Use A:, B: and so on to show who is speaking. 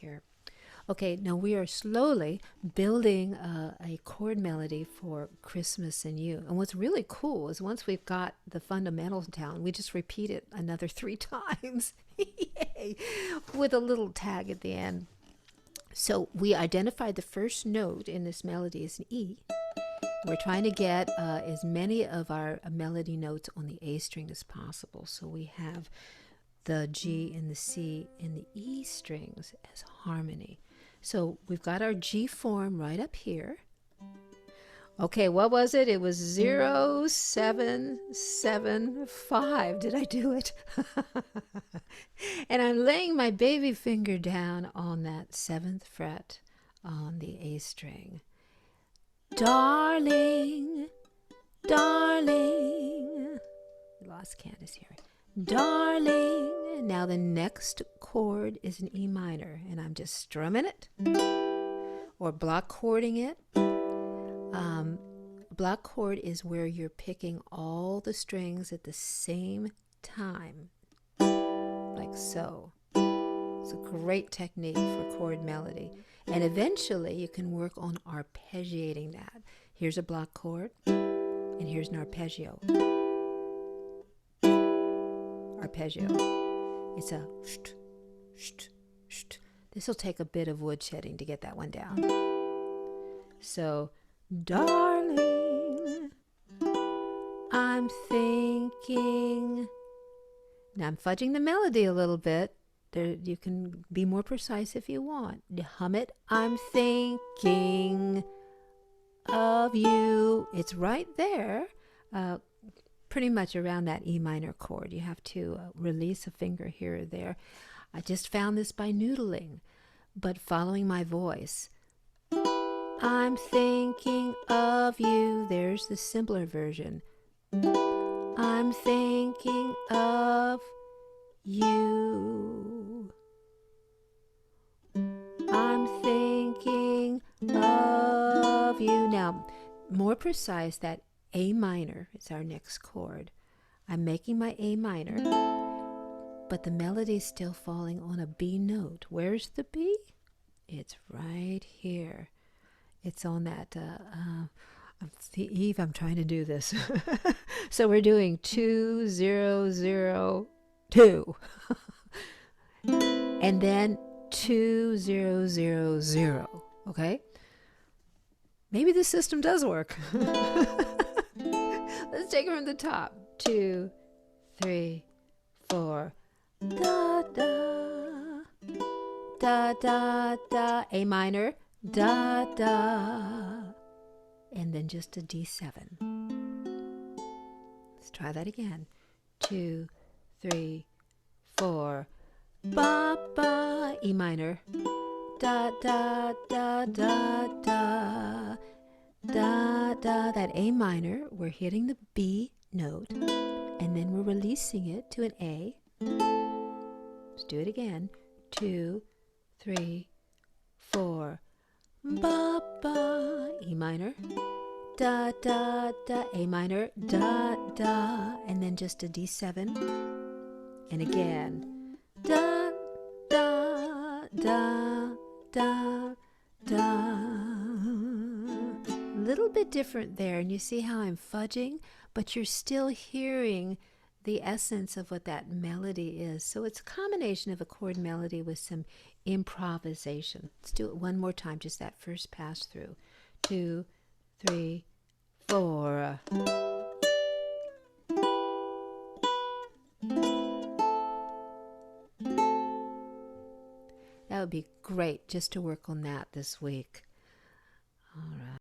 A: here. Okay, now we are slowly building a chord melody for Christmas and You. And what's really cool is once we've got the fundamentals down, we just repeat it another 3 times. Yay! With a little tag at the end. So we identified the first note in this melody as an E. We're trying to get as many of our melody notes on the A string as possible. So we have the G and the C and the E strings as harmony. So we've got our G form right up here. Okay, what was it? It was 0, 7, 7, 5. Did I do it? And I'm laying my baby finger down on that 7th fret on the A string. Darling, darling. Lost Candace here. Darling. Now the next chord is an E minor, and I'm just strumming it or block chording it. Block chord is where you're picking all the strings at the same time, like so. It's a great technique for chord melody. And eventually you can work on arpeggiating that. Here's a block chord, and here's an arpeggio. Arpeggio. It's a sht, sht, sht. This will take a bit of woodshedding to get that one down. So, darling, I'm thinking. Now I'm fudging the melody a little bit. There, you can be more precise if you want. Hum it. I'm thinking of you. It's right there. Pretty much around that E minor chord. You have to release a finger here or there. I just found this by noodling, but following my voice. I'm thinking of you. There's the simpler version. I'm thinking of you. I'm thinking of you. Now, more precise, that A minor is our next chord. I'm making my A minor, but the melody's still falling on a B note. Where's the B? It's right here. It's on that, Eve, I'm trying to do this. So we're doing 2, 0, 0, 2. And then 2, 0, 0, 0. Okay? Maybe this system does work. Let's take it from the top. 2, 3, 4. Da, da. Da, da, da. A minor. Da, da. And then just a D7. Let's try that again. 2, 3, 4. Ba, ba. E minor. Da, da, da, da, da. Da, da. That A minor, we're hitting the B note, and then we're releasing it to an A. Let's do it again. 2, 3, 4. Ba, ba. E minor. Da, da, da. A minor. Da, da. And then just a D7. And again. Da, da, da, da, da. A little bit different there. And you see how I'm fudging? But you're still hearing the essence of what that melody is. So it's a combination of a chord melody with some improvisation. Let's do it one more time, just that first pass through. 2, 3, 4. That would be great just to work on that this week. All right.